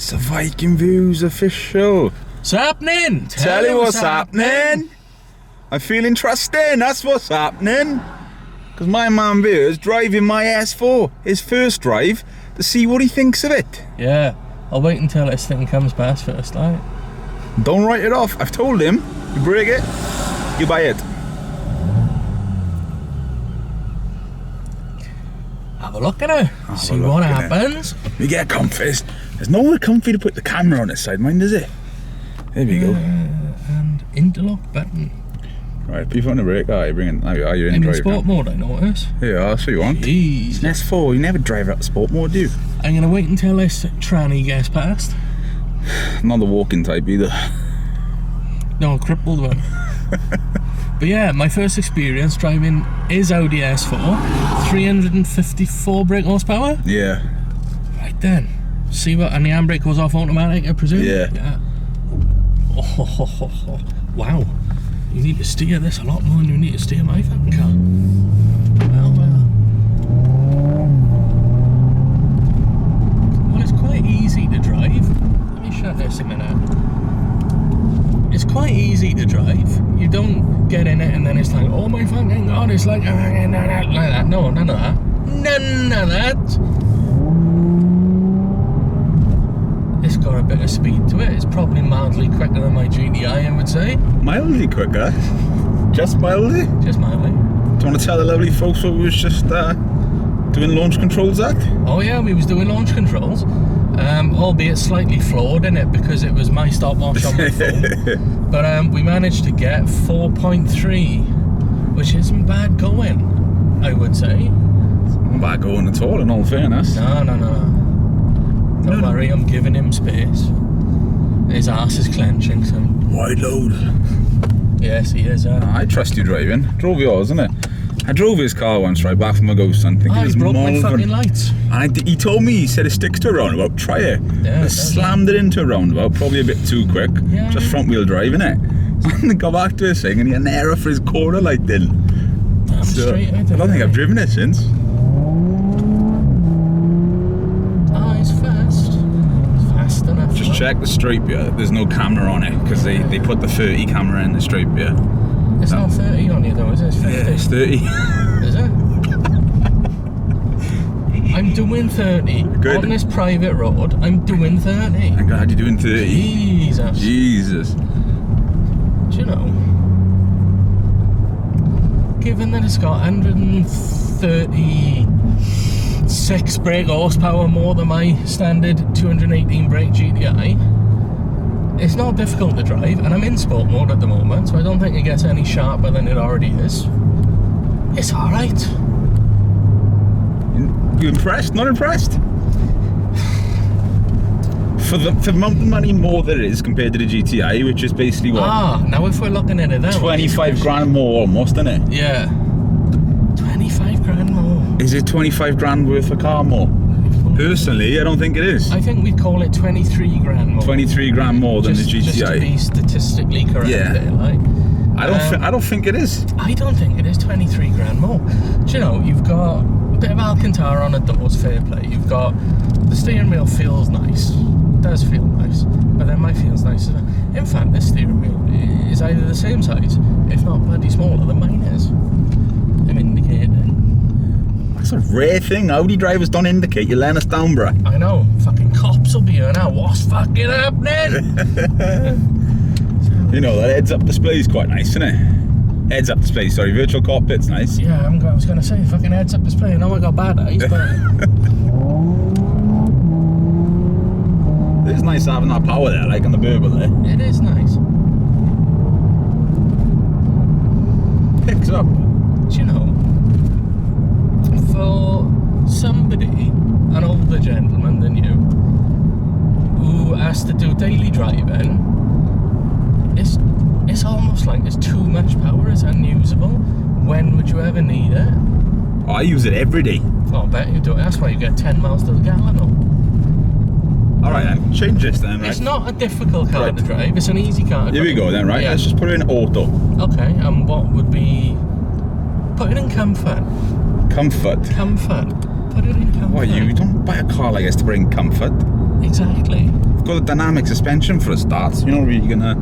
It's the Viking Views official. What's happening? Tell you what's happening. I'm feeling trusting, that's what's happening. Because my man Beer's driving my S4, his first drive, to see what he thinks of it. Yeah, I'll wait until this thing comes past first, like. Don't write it off. I've told him, you break it, you buy it. Have a look at it, see what happens. We get comfy. There's nowhere comfy to put the camera on this side, mind, is it? There we go. And interlock button. Right, be on the brake. Oh, you're bringing. Oh, you're in I'm in drive sport now. mode, I notice. Yeah, that's what you want. Jeez. It's an S4, you never drive out of sport mode, do you? I'm gonna wait until this tranny gets past. I'm not the walking type either. No, crippled one. But yeah, my first experience driving is Audi S4, 354 brake horsepower. Yeah. Right then, see what, and the handbrake goes off automatic, I presume? Yeah. Oh, wow. You need to steer this a lot more than you need to steer my fucking car. Well, it's quite easy to drive. Let me shut this a minute. It's quite easy to drive. You don't get in it and then it's like, oh my fucking god, it's like that. No, none of that. None of that. It's got a bit of speed to it. It's probably mildly quicker than my GTI, I would say. Mildly quicker? Just mildly? Just mildly. Do you want to tell the lovely folks what we was just doing launch controls at? Oh yeah, we was doing launch controls. Albeit slightly flawed in it because it was my stopwatch on my phone. But we managed to get 4.3, which isn't bad going, I would say. Not bad going at all, in all fairness. No. Don't worry, I'm giving him space. His arse is clenching, so. Wide load. Yes, he is. I trust you driving. Drove yours, isn't it? I drove his car once right back from my ghost and thinking it was broke my fucking Malvern. lights. And he told me, he said it sticks to a roundabout, try it. Yeah, I slammed it into a roundabout, probably a bit too quick. Yeah, just front wheel drive, innit? And I got back to his thing and he had an error for his corner light then. Damn So, straight out I don't think I've driven it since. It's fast. It's fast enough. Just check the stripe here, there's no camera on it because they put the 30 camera in the stripe here. It's not 30 on you though, is it? It's 50. Yeah, it's 30. Is it? I'm doing 30. Good. On this private road, I'm doing 30. I'm glad you're doing 30. Jesus. Jesus. Do you know, given that it's got 136 brake horsepower more than my standard 218 brake GTI, it's not difficult to drive, and I'm in sport mode at the moment, so I don't think it gets any sharper than it already is. It's alright. You impressed? Not impressed? For the amount of money more that it is compared to the GTI, which is basically what? Now if we're looking at it now, 25 grand more almost, isn't it? Yeah. 25 grand more. Is it 25 grand worth of car more? Personally, I don't think it is. I think we'd call it 23 grand more. 23 grand more than the GTI. Just to be statistically correct there, like. I don't think it is. I don't think it is 23 grand more. Do you know, you've got a bit of Alcantara on the doors, fair play. You've got, the steering wheel feels nice. It does feel nice. But then mine feels nice. In fact, this steering wheel is either the same size, if not bloody smaller than mine is. I'm indicating. That's a rare thing. Audi drivers don't indicate. You're letting us down, bruh. I know. Fucking cops will be here now. What's fucking happening? You know, that heads-up display is quite nice, isn't it? Heads-up display, sorry, virtual cockpit's nice. Yeah, I was going to say, fucking heads-up display. I know I got bad eyes, but... It's nice having that power there, like on the Burble there. It is nice. Picks up. Do you know, for somebody, an older gentleman than you, who has to do daily driving, it's almost like there's too much power, it's unusable. When would you ever need it? Oh, I use it every day. Oh, I bet you do. That's why you get 10 miles to the gallon. Alright then, change this then, right? It's not a difficult car to drive, it's an easy car to drive. Here we go then, right? Yeah. Let's just put it in auto. Okay, and what would be... Put it in comfort. Comfort. Comfort. Put it in comfort. Why, you don't buy a car like this to bring comfort. Exactly. got a dynamic suspension for a start, so you're not really gonna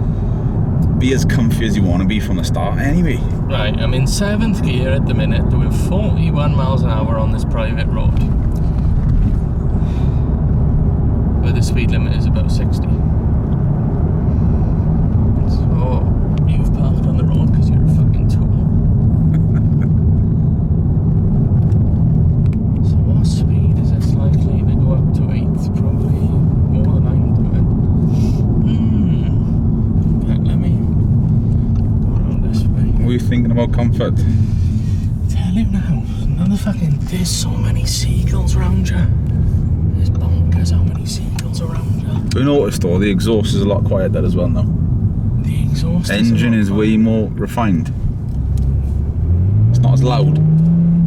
be as comfy as you want to be from the start anyway. Right, I'm in 7th gear at the minute, doing 41 miles an hour on this private road, where the speed limit is about 60. So you've parked on the road because you're a fucking tool. So what speed is it likely to go up to 8th? Probably more than I'm doing. Let me go around this way. What are you thinking about comfort? Tell you now, there's so many seagulls around you. There's bonkers how many seagulls around you. We noticed though, the exhaust is a lot quieter as well now. The exhaust engine is way more refined. It's not as loud.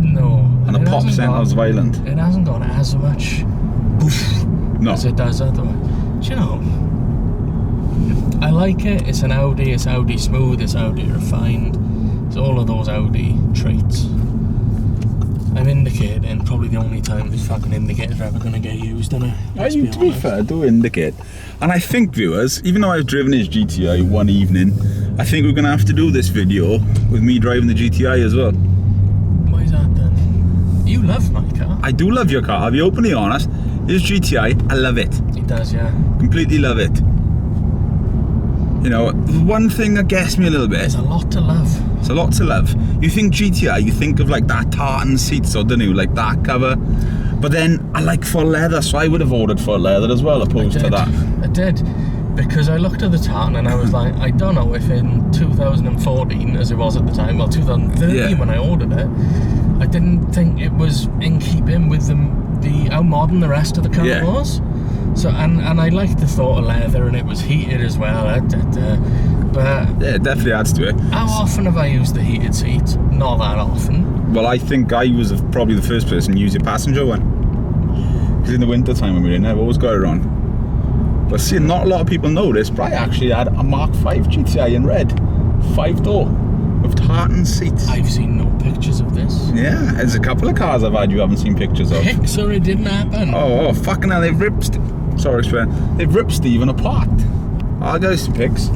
No. And the pop centre's violent. It hasn't got as much boof as it does otherwise. Do you know, I like it. It's an Audi. It's Audi smooth. It's Audi refined. It's all of those Audi traits. I'm indicating probably the only time these fucking indicators are ever going to get used, isn't it? To be fair, do indicate. And I think, viewers, even though I've driven his GTI one evening, I think we're going to have to do this video with me driving the GTI as well. Why is that then? You love my car. I do love your car, I'll be openly honest. His GTI, I love it. He does, yeah. Completely love it. You know, one thing that gets me a little bit. There's a lot to love. It's a lot to love. You think GTI, you think of like that tartan seats, or don't you, like that cover. But then I like full leather, so I would have ordered full leather as well, opposed to that. I did, because I looked at the tartan and I was like, I don't know if in 2014, as it was at the time, well 2013 when I ordered it, I didn't think it was in keeping with the how modern the rest of the car was. So and I liked the thought of leather, and it was heated as well. But yeah, it definitely adds to it. How often have I used the heated seat? Not that often. Well, I think I was probably the first person to use your passenger one. Because in the winter time when we were in, I've always got it on. But see, not a lot of people know this, but I actually had a Mark V GTI in red, 5-door, with tartan seats. I've seen no pictures of this. Yeah, there's a couple of cars I've had you haven't seen pictures of. Pics, or it didn't happen. Oh, fucking hell, they've ripped. Sorry, they've ripped Stephen apart. I'll go some pics.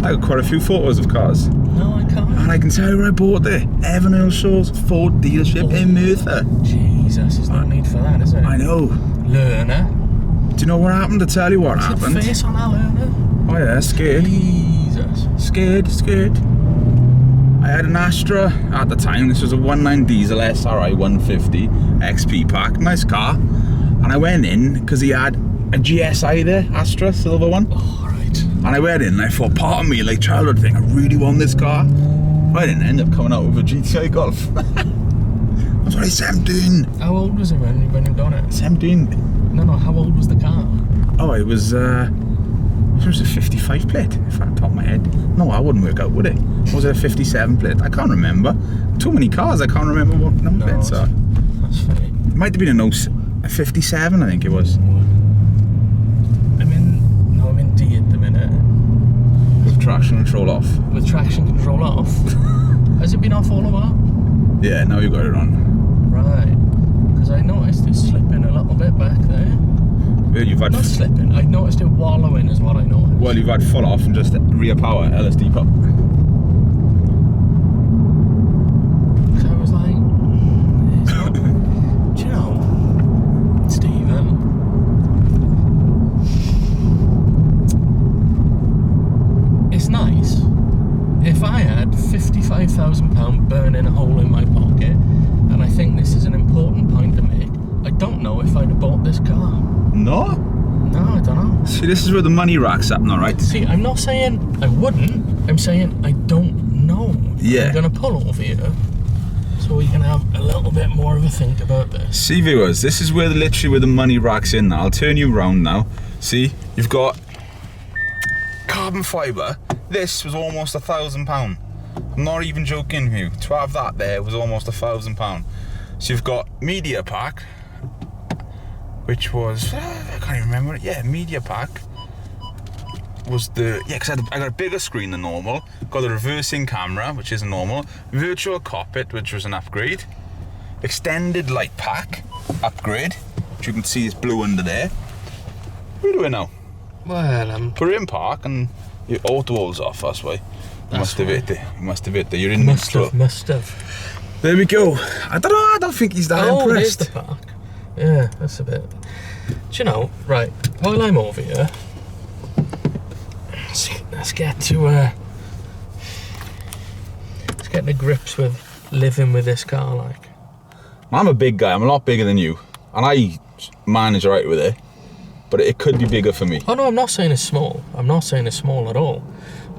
I got quite a few photos of cars. No, I can't. And I can tell you where I bought it. Evan Earlshaw's Ford dealership in Merthyr. Jesus, there's no need for that, is there? I know. Learner. Do you know what happened? To tell you what happened? What's the face on that learner? Oh yeah, scared. Jesus. Scared. I had an Astra at the time. This was a 1.9 diesel SRI 150 XP pack. Nice car. And I went in because he had a GSI there, Astra, silver one. Oh, right. And I went in and I thought, part of me, like childhood thing, I really want this car. I didn't end up coming out with a GTI Golf. I was only 17. How old was it when you got it? 17. No, how old was the car? Oh, it was a 55 plate, if at the top of my head. No, I wouldn't work out, would it? Was it a 57 plate? I can't remember. Too many cars, I can't remember what number plates are. That's fair. It might have been a 57, I think it was. I'm in D at the minute. With traction control off. With traction control off? Has it been off all of that? Yeah, now you've got it on. Right. Because I noticed it slipping a little bit back there. Well, you've had Not slipping, I noticed it wallowing is what I noticed. Well, you've had full off and just rear power, LSD pump. So I was like, it's not, do you know, Stephen, it's nice. If I had £55,000 burning a hole in my pocket, and I think this is an important point to make, I don't know if I'd have bought this car. No? No, I don't know. See, this is where the money rack's up now, right? See, I'm not saying I wouldn't, I'm saying I don't know. Yeah. I'm going to pull over you so we can have a little bit more of a think about this. See, viewers, this is where literally where the money rack's in now. I'll turn you around now. See, you've got carbon fibre. This was almost £1,000. I'm not even joking with you. To have that there was almost £1,000. So you've got media pack, which was, I can't even remember it. Yeah, media pack was the, because I got a bigger screen than normal. Got the reversing camera, which isn't normal. Virtual cockpit, which was an upgrade. Extended light pack, upgrade, which you can see is blue under there. What are we doing now? Well, Put it in park and your auto holds off, that's why. You must have hit it. You must have hit it. You're in neutral. Must have. There we go. I don't think he's that impressed. There's the park. Yeah, that's a bit. Do you know, right, while I'm over here, let's get to grips with living with this car, like. I'm a big guy. I'm a lot bigger than you. And I manage right with it. But it could be bigger for me. Oh no, I'm not saying it's small. I'm not saying it's small at all.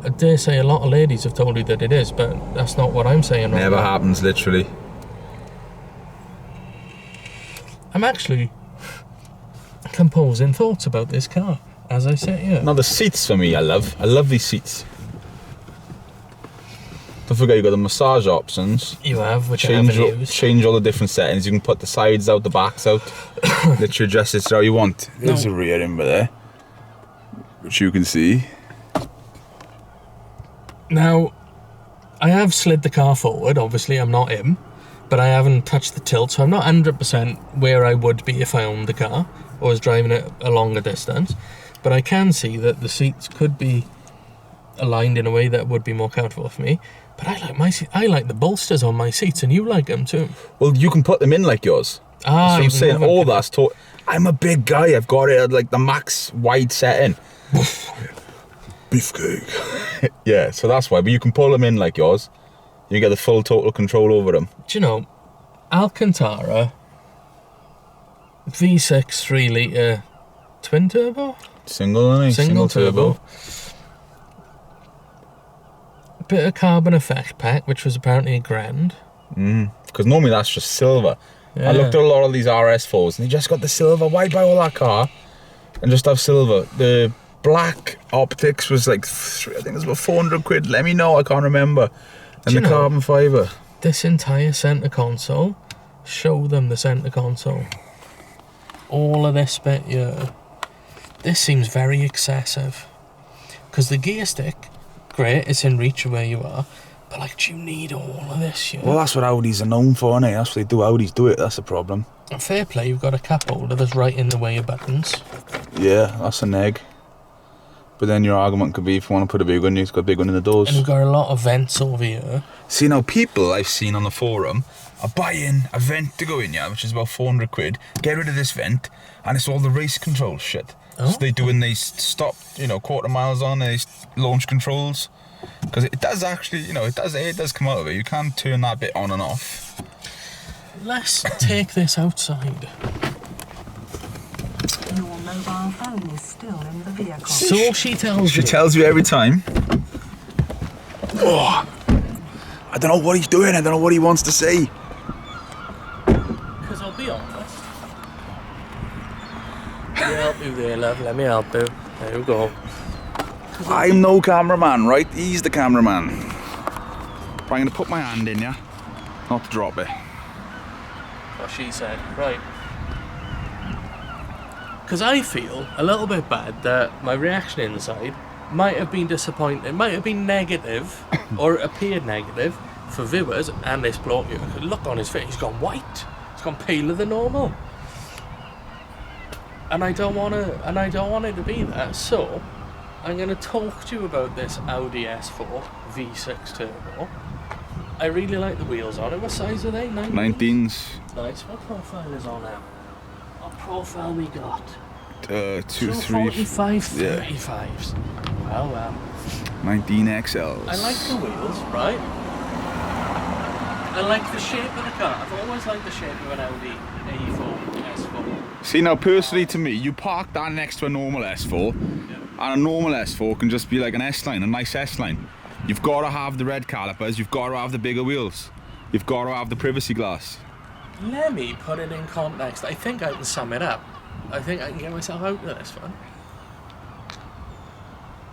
I dare say a lot of ladies have told you that it is, but that's not what I'm saying right Never now. happens, literally. I'm actually composing thoughts about this car as I sit here. Now the seats for me, I love these seats. Don't forget you got the massage options. You have, which I haven't used. Change all the different settings. You can put the sides out, the backs out. Literally adjust it how you want. There's a rear end there, which you can see. Now, I have slid the car forward. Obviously, I'm not him, but I haven't touched the tilt, so I'm not 100% where I would be if I owned the car or was driving it a longer distance. But I can see that the seats could be aligned in a way that would be more comfortable for me. But I like my seat. I like the bolsters on my seats, and you like them too. Well, you can put them in like yours. Ah, so I'm saying all that's taught. I'm a big guy. I've got it at like the max wide setting. Beefcake. Yeah, so that's why. But you can pull them in like yours. You get the full total control over them. Do you know, Alcantara V6 3 litre twin turbo? Single turbo. Bit of carbon effect pack, which was apparently £1,000. Because normally that's just silver. Yeah. I looked at a lot of these RS4s and they just got the silver. Why buy all that car and just have silver? The black optics was like, I think it was about 400 quid. Let me know, I can't remember. And the carbon fibre. This entire centre console, show them the centre console. All of this bit here. This seems very excessive. Because the gear stick, great, it's in reach of where you are, but like, do you need all of this shit? Well, that's what Audis are known for, innit? That's what they do. Audis do it, that's the problem. And fair play, you've got a cup holder that's right in the way of buttons. Yeah, that's a neg. But then your argument could be, if you want to put a big one, you've got a big one in the doors. And you've got a lot of vents over here. See, now people I've seen on the forum are buying a vent to go in, yeah, which is about 400 quid. Get rid of this vent, and it's all the race control shit. Oh. So they do when they stop, quarter miles on, they launch controls. Because it does actually, it does come out of it. You can turn that bit on and off. Let's take this outside. Your mobile phone is still in the vehicle. So she tells you. She tells you every time. Oh, I don't know what he's doing. I don't know what he wants to say. Because I'll be honest. Let me help you there, love. Let me help you. There you go. I'm no cameraman, right? He's the cameraman. But I'm going to put my hand in, yeah? Not to drop it. What she said. Right. Because I feel a little bit bad that my reaction inside might have been disappointing, might have been negative, or it appeared negative for viewers, and this bloke, you could look on his face, he's gone white. It's gone paler than normal. And I don't want it to be that, so I'm going to talk to you about this Audi S4 V6 Turbo. I really like the wheels on it. What size are they? 19s. Nice. What profile is on now? What profile we got? 2, 3, 45, 35s. Yeah. Well. 19 XLs. I like the wheels, right? I like the shape of the car. I've always liked the shape of an Audi A4 S4. See, now personally to me, you park that next to a normal S4, and a normal S4 can just be like an S-line, a nice S-line. You've got to have the red calipers, you've got to have the bigger wheels, you've got to have the privacy glass. Let me put it in context. I think I can sum it up. I think I can get myself out of this one.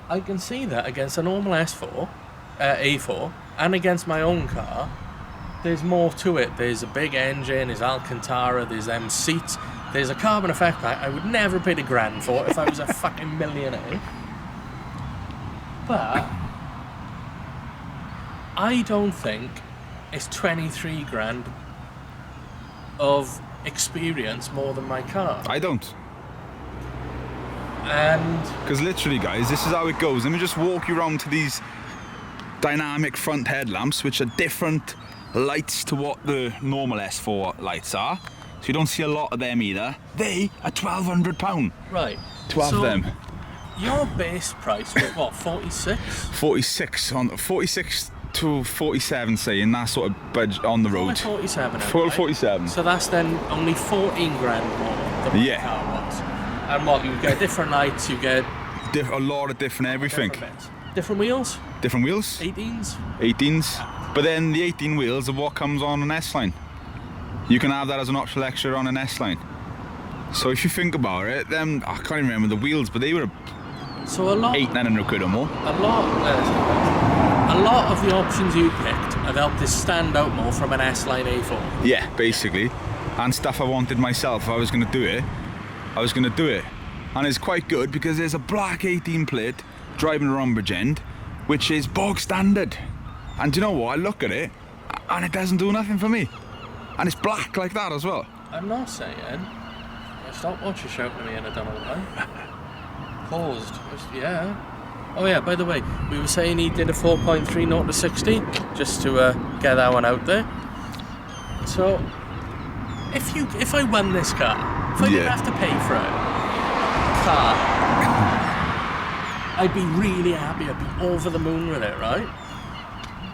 I can see that against a normal A4, and against my own car, there's more to it. There's a big engine, there's Alcantara, there's them seats, there's a carbon effect pack I would never pay £1,000 for if I was a fucking millionaire. But I don't think it's 23 grand of experience more than my car. I don't. And Because literally, guys, this is how it goes. Let me just walk you around to these dynamic front headlamps, which are different lights to what the normal S4 lights are. So you don't see a lot of them either. They are £1,200. right, To have so them. Your base price was what, 46? 46 to 47, say, in that sort of budget on the road. 47. Full right? 47. So that's then only 14 grand more than Yeah. the car was. And what, you get different lights, you get A lot of different everything. different bits. Different wheels? Different wheels. 18s? 18s. But then the 18 wheels are what comes on an S-Line. You can have that as an optional extra on an S-Line. So if you think about it, then I can't even remember the wheels, but they were So a lot, 800-900 quid or more. a lot of the options you picked have helped this stand out more from an S-Line A4. Yeah, basically. And stuff I wanted myself. If I was going to do it, I was going to do it. And it's quite good because there's a black 18 plate driving around Bridgend, which is bog standard. And do you know what? I look at it and it doesn't do nothing for me. And it's black like that as well. I'm not saying. Stop what you're shouting at me and I don't know why. Paused. Yeah. Oh yeah, by the way, we were saying he did a 4.3 0 to 60, just to get that one out there. So, if I won this car, if I didn't have to pay for a car, I'd be really happy, I'd be over the moon with it, right?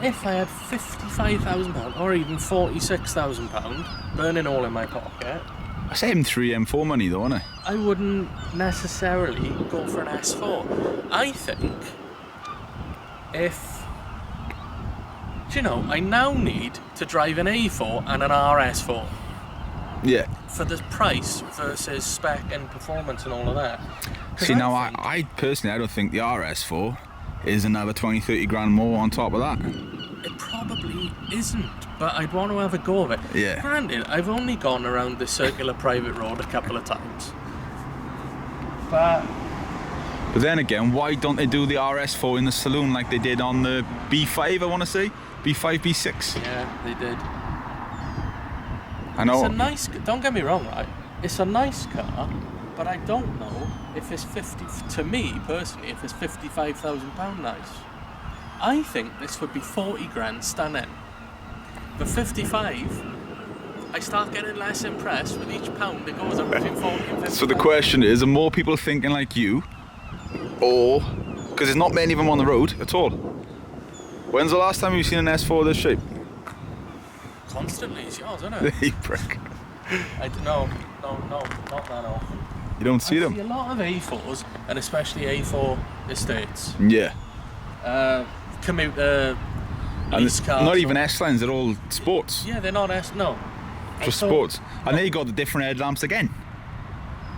If I had £55,000 or even £46,000 burning all in my pocket, That's M3, M4 money though, isn't it? I wouldn't necessarily go for an S4. I think if, do you know, I now need to drive an A4 and an RS4 Yeah. for the price versus spec and performance and all of that. 'Cause See, now think I personally, I don't think the RS4 is another 20-30 grand more on top of that. it probably isn't, but I'd want to have a go of it. Yeah. Granted, I've only gone around the circular private road a couple of times. But But then again, why don't they do the RS4 in the saloon like they did on the B5, I want to say? B5, B6. yeah, they did. I know. It's a nice, don't get me wrong, right? It's a nice car, but I don't know if it's 50, to me personally, if it's £55,000 nice. I think this would be 40 grand stunning. For 55, I start getting less impressed with each pound it goes up between 40 and 50. So the question is, are more people thinking like you? Or, because there's not many of them on the road at all. When's the last time you've seen an S4 this shape? Constantly, it's yours, isn't it? You prick. No, not that often. You don't see I them? see a lot of A4s, and especially A4 estates. Yeah. Commuter, And lease it's cars. not even S-Lines, they're all sports. Yeah, they're not no. Just So- sports. And they got the different headlamps again.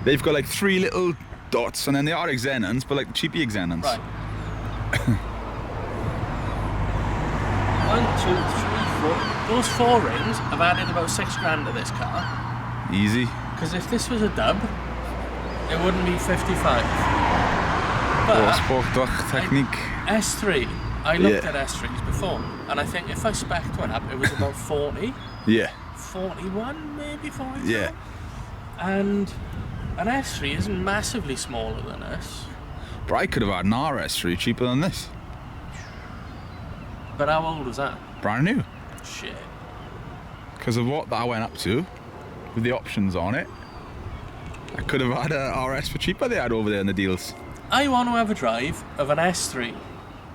They've got like 3 little dots, and then they are Xenons, but like the cheapy Xenons. Right. 1, 2, 3, 4. Those 4 rings have added about 6 grand to this car. Easy. Because if this was a dub, it wouldn't be 55. But Sport technique. S3, I looked Yeah. at S3s before, and I think if I spec'd one up, it was about 40, Yeah. 41, maybe 42. Yeah. And an S3 isn't massively smaller than this. But I could have had an RS3 cheaper than this. But how old was that? Brand new. Shit. Because of what that went up to, with the options on it, I could have had a RS for cheaper they had over there in the deals. I want to have a drive of an S3.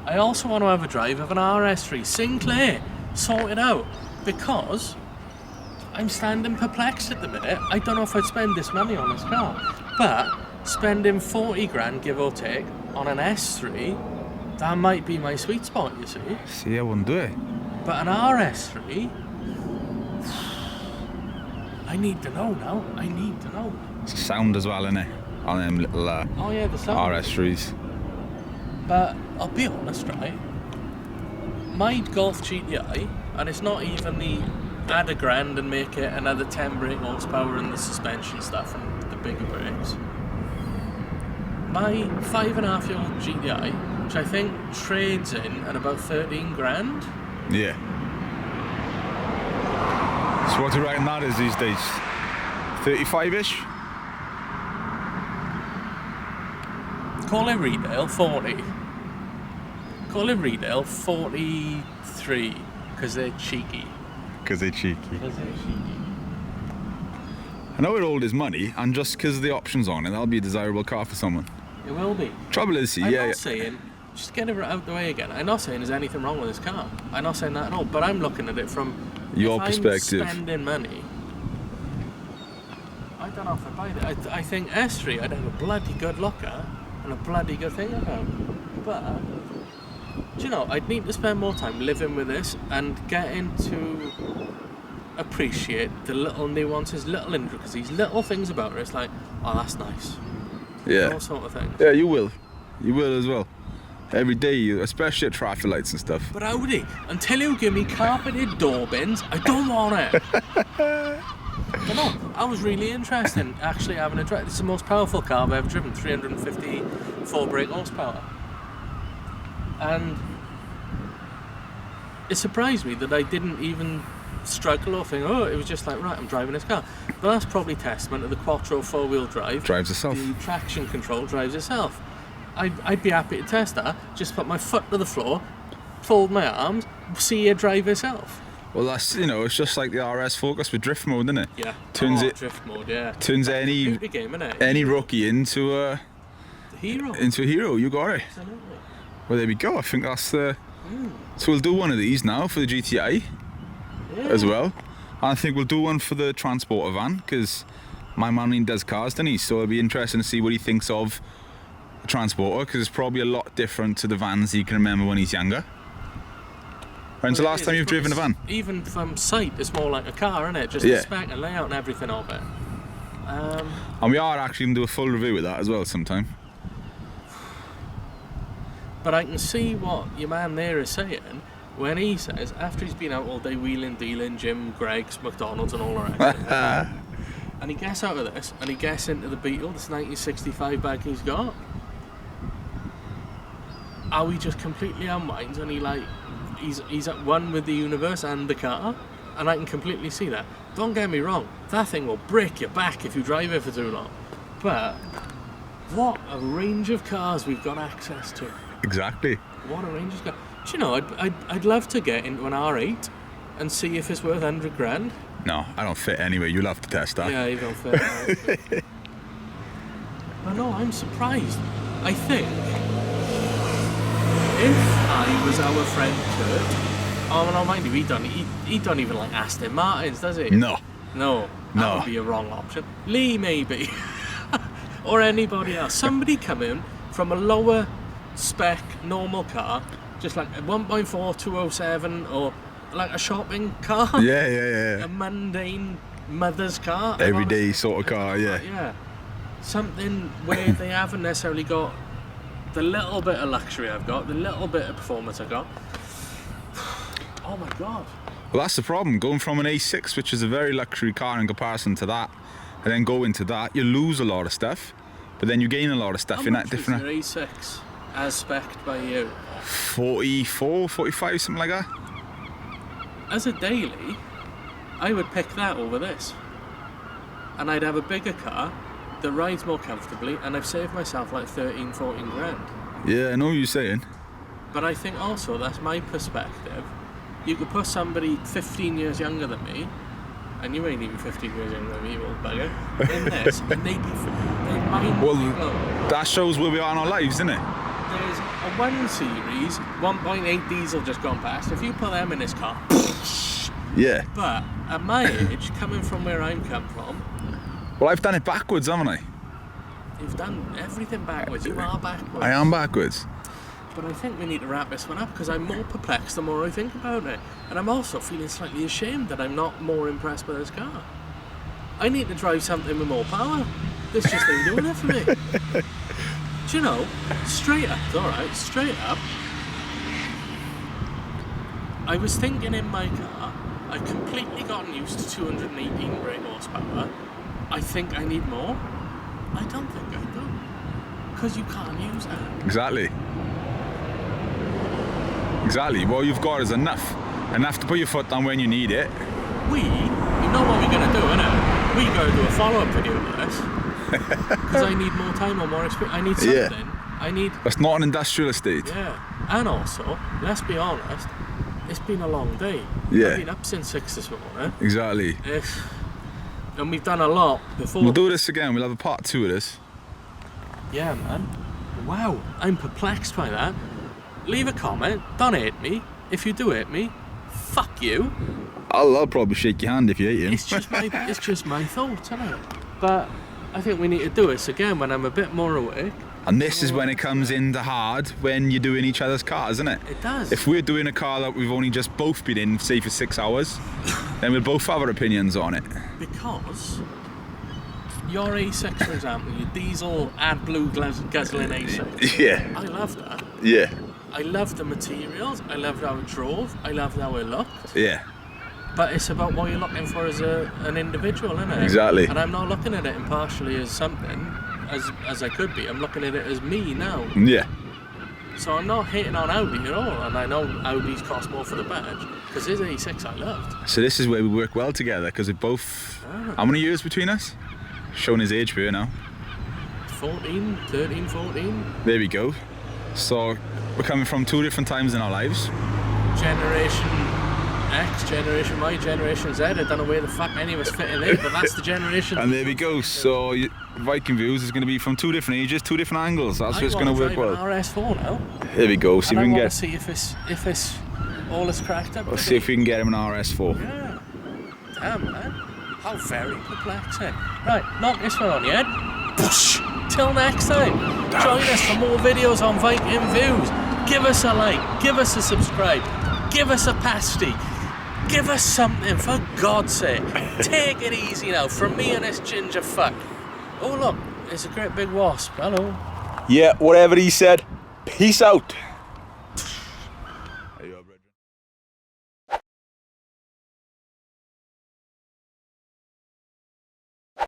I also want to have a drive of an RS3. Sinclair, sort it out. Because I'm standing perplexed at the minute. I don't know if I'd spend this money on this car. But spending 40 grand, give or take, on an S3, that might be my sweet spot, you see. See, I wouldn't do it. But an RS3, I need to know now. I need to know. It's sound as well, innit? On them little Oh yeah, the sound. RS3s. But I'll be honest, right? My Golf GTI, and it's not even the add a grand and make it another 10 brake horsepower and the suspension stuff and the bigger brakes. My 5.5-year-old GTI, which I think trades in at about 13 grand. Yeah. So what do you reckon that is these days? 35-ish? Call it retail 40. Call it retail 43 because they're cheeky. Because they're cheeky. Because they're cheeky. I know it all is money, and just because of the options on it, that'll be a desirable car for someone. It will be. Trouble is, I'm yeah. not saying just get it out the way again. I'm not saying there's anything wrong with this car. I'm not saying that at all. But I'm looking at it from Your if perspective. I'm spending money. I don't know if I buy it. I think S3 I'd have a bloody good look at and a bloody good thing about. But do you know, I'd need to spend more time living with this and getting to appreciate the little nuances, little intricacies, little things about it. It's like, oh, that's nice. Yeah. All sort of things. Yeah, you will. You will as well. Every day, especially at traffic lights and stuff. But Audi, until you give me carpeted door bins, I don't want it. But no, I was really interested in actually having a drive. It's the most powerful car I've ever driven, 354 brake horsepower. And it surprised me that I didn't even struggle or think, oh, it was just like, right, I'm driving this car. But that's probably testament to the Quattro four-wheel drive. Drives itself. The traction control drives itself. I'd be happy to test that. Just put my foot to the floor, fold my arms, see it drive itself. Well, that's, you know, it's just like the RS Focus with drift mode, isn't it? Yeah. Turns it. Drift mode, yeah. Turns any Computer game, innit? any rookie into a Hero. hero. You got it. Absolutely. Well, there we go. I think that's the. So we'll do one of these now for the GTI Yeah. as well. And I think we'll do one for the transporter van because my man does cars, doesn't he? So it'll be interesting to see what he thinks of the transporter because it's probably a lot different to the vans he can remember when he's younger. When's the last time you've driven a van? Even from sight, it's more like a car, isn't it? Just Yeah. the spec and layout and everything of it. And we are actually going to do a full review of that as well sometime. But I can see what your man there is saying when he says, after he's been out all day wheeling, dealing, Jim, Greg's, McDonald's and all the rest of it, and he gets out of this and he gets into the Beetle, this 1965 bag he's got, how he just completely unwinds and he's at one with the universe and the car, and I can completely see that. Don't get me wrong, that thing will break your back if you drive it for too long. But what a range of cars we've got access to. Exactly. What a range of cars. Do you know, I'd love to get into an R8 and see if it's worth 100 grand. No, I don't fit anyway. You'll have to test that. Yeah, you don't fit. But no, I'm surprised. I think if I was our friend Kurt, oh no, mind you, he don't even like Aston Martins, does he? No. No, that would be a wrong option. Lee maybe, or anybody else. Somebody come in from a lower spec normal car, just like a 1.4 207 or like a shopping car. Yeah. A mundane mother's car. Everyday sort of car, yeah. Yeah. Something where they haven't necessarily got the little bit of luxury I've got, the little bit of performance I've got. Oh my god. Well, that's the problem. Going from an A6, which is a very luxury car in comparison to that, and then go into that, you lose a lot of stuff, but then you gain a lot of stuff How in much that different. was your A6 as spec'd by you? 44, 45, something like that. As a daily, I would pick that over this. And I'd have a bigger car that rides more comfortably, and I've saved myself like 13, 14 grand. Yeah, I know what you're saying. But I think also, that's my perspective, you could put somebody 15 years younger than me, and you ain't even 15 years younger than me, you old bugger, in this, and they'd mind Well, blown. that shows where we are in our lives, isn't it? There's a 1 Series, 1.8 diesel just gone past. If you put them in this car, Yeah. but at my age, coming from where I'm come from, Well, I've done it backwards, haven't I? you've done everything backwards. You are backwards. I am backwards. But I think we need to wrap this one up because I'm more perplexed the more I think about it. And I'm also feeling slightly ashamed that I'm not more impressed by this car. I need to drive something with more power. This just ain't doing it for me. Do you know, straight up, alright, straight up, I was thinking in my car, I've completely gotten used to 218 brake horsepower. I think I need more. I don't think I do. Because you can't use that. Exactly. Exactly. What you've got is enough. Enough to put your foot down when you need it. You know what we're going to do, innit? We got to do a follow-up video of this. Because I need more time or more experience. I need something I need. It's not an industrial estate. Yeah, and also, let's be honest, it's been a long day. Yeah. I've been up since 6 this morning. Exactly. And we've done a lot before. We'll do this again. We'll have a part 2 of this. Yeah, man. Wow, I'm perplexed by that. Leave a comment. Don't hate me. If you do hate me, fuck you. I'll probably shake your hand if you hate him. It's just my thoughts, isn't it? But I think we need to do this again when I'm a bit more awake. And this is when it comes into hard when you're doing each other's cars, isn't it? It does. If we're doing a car that we've only just both been in, say for 6 hours, then we'll both have our opinions on it. Because your A6, for example, your diesel AdBlue guzzling A6. Yeah. I love that. Yeah. I love the materials. I loved how it drove. I loved how it looked. Yeah. But it's about what you're looking for as an individual, isn't it? Exactly. And I'm not looking at it impartially as something, as I could be. I'm looking at it as me now. Yeah. So I'm not hating on Audi at all, and I know Audis cost more for the badge, because his A6 I loved. So this is where we work well together, because we both... How many years between us? Showing his age here now. 13, 14. There we go. So we're coming from 2 different times in our lives. Generation X, Generation Y, Generation Z. I don't know where the fuck any of us fit in there, but that's the generation. And there we go. So Viking Views is going to be from 2 different ages, 2 different angles. That's what's going to work well. RS4 now. There we go. See if we can get. See if it's all is cracked up. Let's see if we can get him an RS4. Yeah. Damn, man. How very perplexing. Right, knock this one on your head. Till next time. Join us for more videos on Viking Views. Give us a like. Give us a subscribe. Give us a pasty. Give us something, for God's sake. Take it easy now, from me and this ginger fuck. Oh look, there's a great big wasp. Hello. Yeah, whatever he said. Peace out.